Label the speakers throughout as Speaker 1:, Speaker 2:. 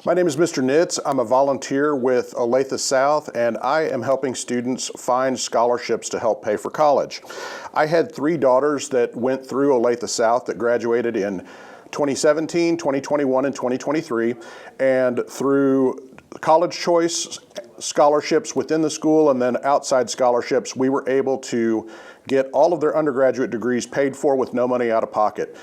Speaker 1: My name is Mr. Nitz. I'm a volunteer with Olathe South, and I am helping students find scholarships to help pay for college. I had 3 daughters that went through Olathe South that graduated in 2017, 2021, and 2023, and through college choice scholarships within the school and then outside scholarships, we were able to get all of their undergraduate degrees paid for with no money out of pocket.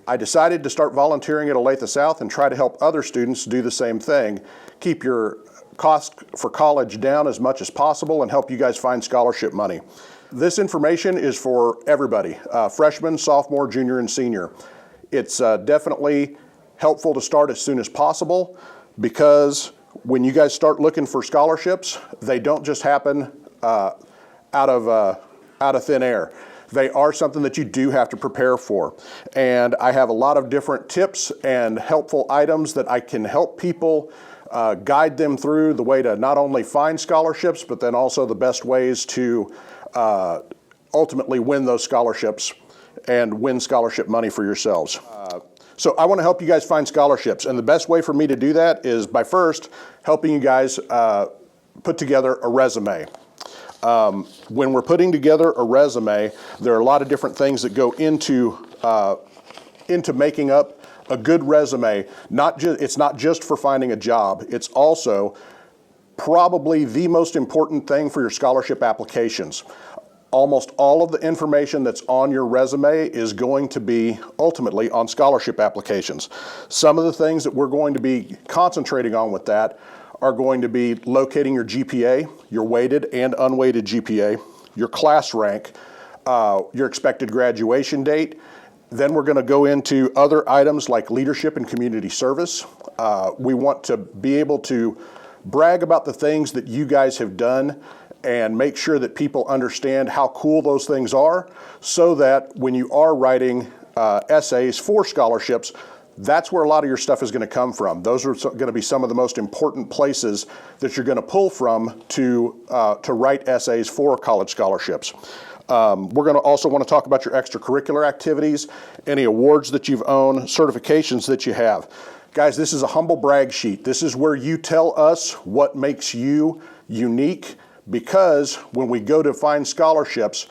Speaker 1: I decided to start volunteering at Olathe South and try to help other students do the same thing. Keep your cost for college down as much as possible and help you guys find scholarship money. This information is for everybody, freshman, sophomore, junior, and senior. It's definitely helpful to start as soon as possible because when you guys start looking for scholarships, they don't just happen out of thin air. They are something that you do have to prepare for. And I have a lot of different tips and helpful items that I can help people guide them through the way to not only find scholarships, but then also the best ways to ultimately win those scholarships and win scholarship money for yourselves. So I want to help you guys find scholarships. And the best way for me to do that is by first helping you guys put together a resume. When we're putting together a resume, there are a lot of different things that go into making up a good resume. It's not just for finding a job. It's also probably the most important thing for your scholarship applications. Almost all of the information that's on your resume is going to be ultimately on scholarship applications. Some of the things that we're going to be concentrating on with that are going to be locating your GPA, your weighted and unweighted GPA, your class rank, your expected graduation date. Then we're going to go into other items like leadership and community service. We want to be able to brag about the things that you guys have done and make sure that people understand how cool those things are so that when you are writing essays for scholarships, that's where a lot of your stuff is going to come from. Those are going to be some of the most important places that you're going to pull from to write essays for college scholarships. We're going to also want to talk about your extracurricular activities, any awards that you've owned, certifications that you have. Guys, this is a humble brag sheet. This is where you tell us what makes you unique, because when we go to find scholarships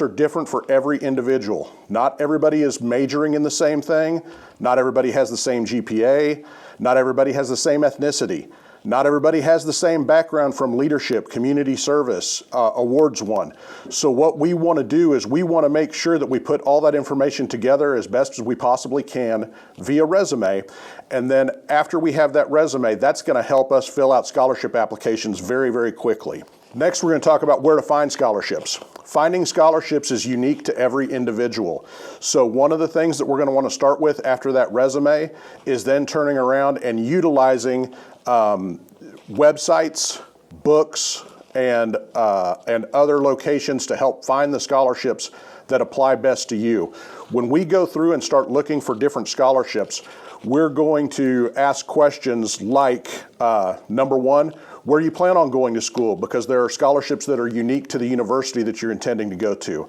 Speaker 1: are different for every individual. Not everybody is majoring in the same thing. Not everybody has the same GPA. Not everybody has the same ethnicity. Not everybody has the same background from leadership, community service, awards won. So what we want to do is we want to make sure that we put all that information together as best as we possibly can via resume. And then after we have that resume, that's going to help us fill out scholarship applications very, very quickly. Next, we're going to talk about where to find scholarships. Finding scholarships is unique to every individual. So one of the things that we're going to want to start with after that resume is then turning around and utilizing websites, books, and other locations to help find the scholarships that apply best to you. When we go through and start looking for different scholarships, we're going to ask questions like, number one, where you plan on going to school, because there are scholarships that are unique to the university that you're intending to go to.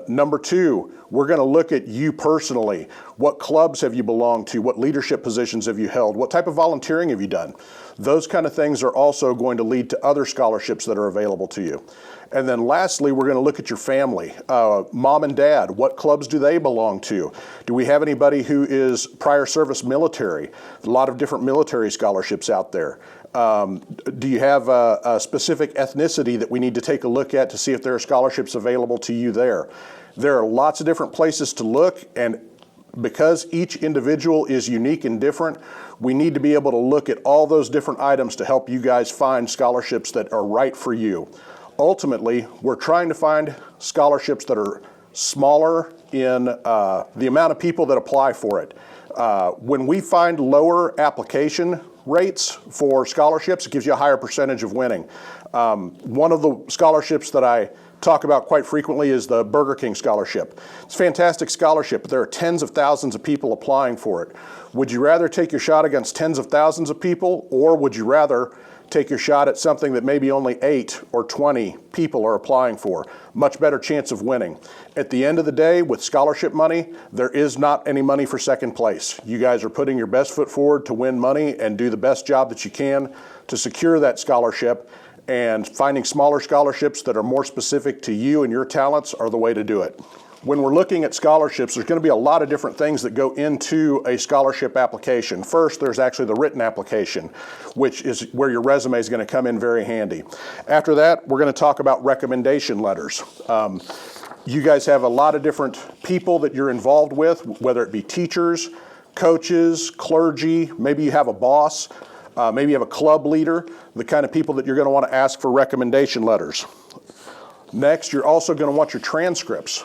Speaker 1: Number two, we're going to look at you personally. What clubs have you belonged to? What leadership positions have you held? What type of volunteering have you done? Those kind of things are also going to lead to other scholarships that are available to you. And then lastly, we're going to look at your family. Mom and dad, what clubs do they belong to? Do we have anybody who is prior service military? A lot of different military scholarships out there. Do you have a specific ethnicity that we need to take a look at to see if there are scholarships available to you there? There are lots of different places to look, and because each individual is unique and different, we need to be able to look at all those different items to help you guys find scholarships that are right for you. Ultimately, we're trying to find scholarships that are smaller in the amount of people that apply for it. When we find lower application rates for scholarships, it gives you a higher percentage of winning. One of the scholarships that I talk about quite frequently is the Burger King scholarship. It's a fantastic scholarship, but there are tens of thousands of people applying for it. Would you rather take your shot against tens of thousands of people, or would you rather take your shot at something that maybe only 8 or 20 people are applying for. Much better chance of winning. At the end of the day, with scholarship money, there is not any money for second place. You guys are putting your best foot forward to win money and do the best job that you can to secure that scholarship, and finding smaller scholarships that are more specific to you and your talents are the way to do it. When we're looking at scholarships, there's going to be a lot of different things that go into a scholarship application. First, there's actually the written application, which is where your resume is going to come in very handy. After that, we're going to talk about recommendation letters. You guys have a lot of different people that you're involved with, whether it be teachers, coaches, clergy, maybe you have a boss, maybe you have a club leader, the kind of people that you're going to want to ask for recommendation letters. Next, you're also going to want your transcripts.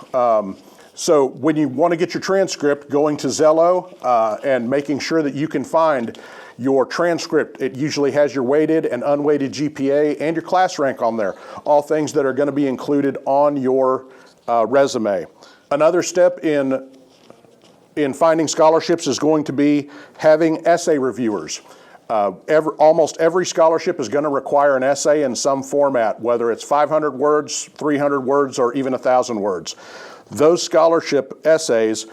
Speaker 1: So when you want to get your transcript, going to Zello and making sure that you can find your transcript. It usually has your weighted and unweighted GPA and your class rank on there, all things that are going to be included on your resume. Another step in finding scholarships is going to be having essay reviewers. Almost every scholarship is going to require an essay in some format, whether it's 500 words, 300 words, or even 1,000 words. Those scholarship essays,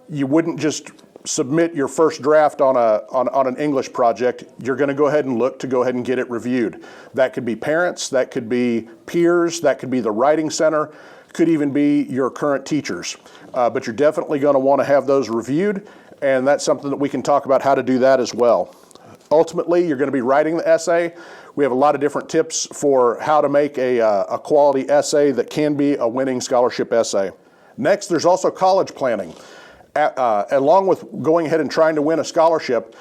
Speaker 1: you wouldn't just submit your first draft on an English project. You're going to go ahead and get it reviewed. That could be parents, that could be peers, that could be the writing center, could even be your current teachers. But you're definitely going to want to have those reviewed, and that's something that we can talk about how to do that as well. Ultimately, you're going to be writing the essay. We have a lot of different tips for how to make a quality essay that can be a winning scholarship essay. Next, there's also college planning. Along with going ahead and trying to win a scholarship,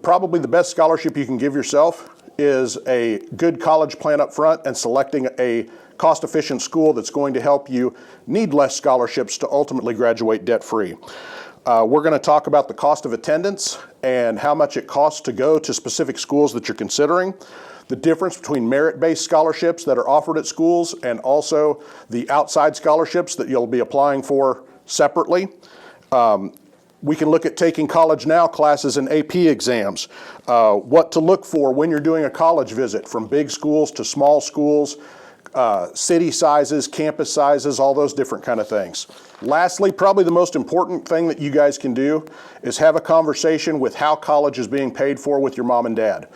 Speaker 1: probably the best scholarship you can give yourself is a good college plan up front and selecting a cost-efficient school that's going to help you need less scholarships to ultimately graduate debt-free. We're going to talk about the cost of attendance and how much it costs to go to specific schools that you're considering, the difference between merit-based scholarships that are offered at schools and also the outside scholarships that you'll be applying for separately. We can look at taking College Now classes and AP exams, what to look for when you're doing a college visit, from big schools to small schools, city sizes, campus sizes, all those different kind of things. Lastly, probably the most important thing that you guys can do is have a conversation with how college is being paid for with your mom and dad.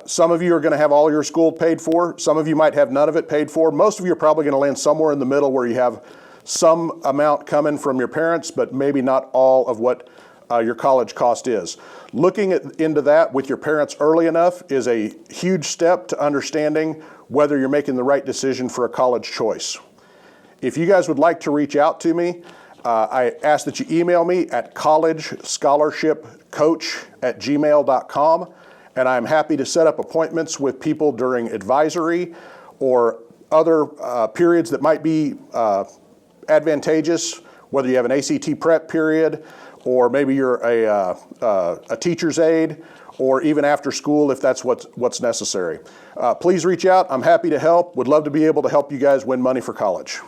Speaker 1: Some of you are going to have all your school paid for. Some of you might have none of it paid for. Most of you are probably going to land somewhere in the middle where you have some amount coming from your parents, but maybe not all of what your college cost is. Looking into that with your parents early enough is a huge step to understanding whether you're making the right decision for a college choice. If you guys would like to reach out to me, I ask that you email me at collegescholarshipcoach@gmail.com, and I'm happy to set up appointments with people during advisory or other periods that might be advantageous, whether you have an ACT prep period, or maybe you're a teacher's aide, or even after school if that's what's necessary. Please reach out. I'm happy to help. Would love to be able to help you guys win money for college.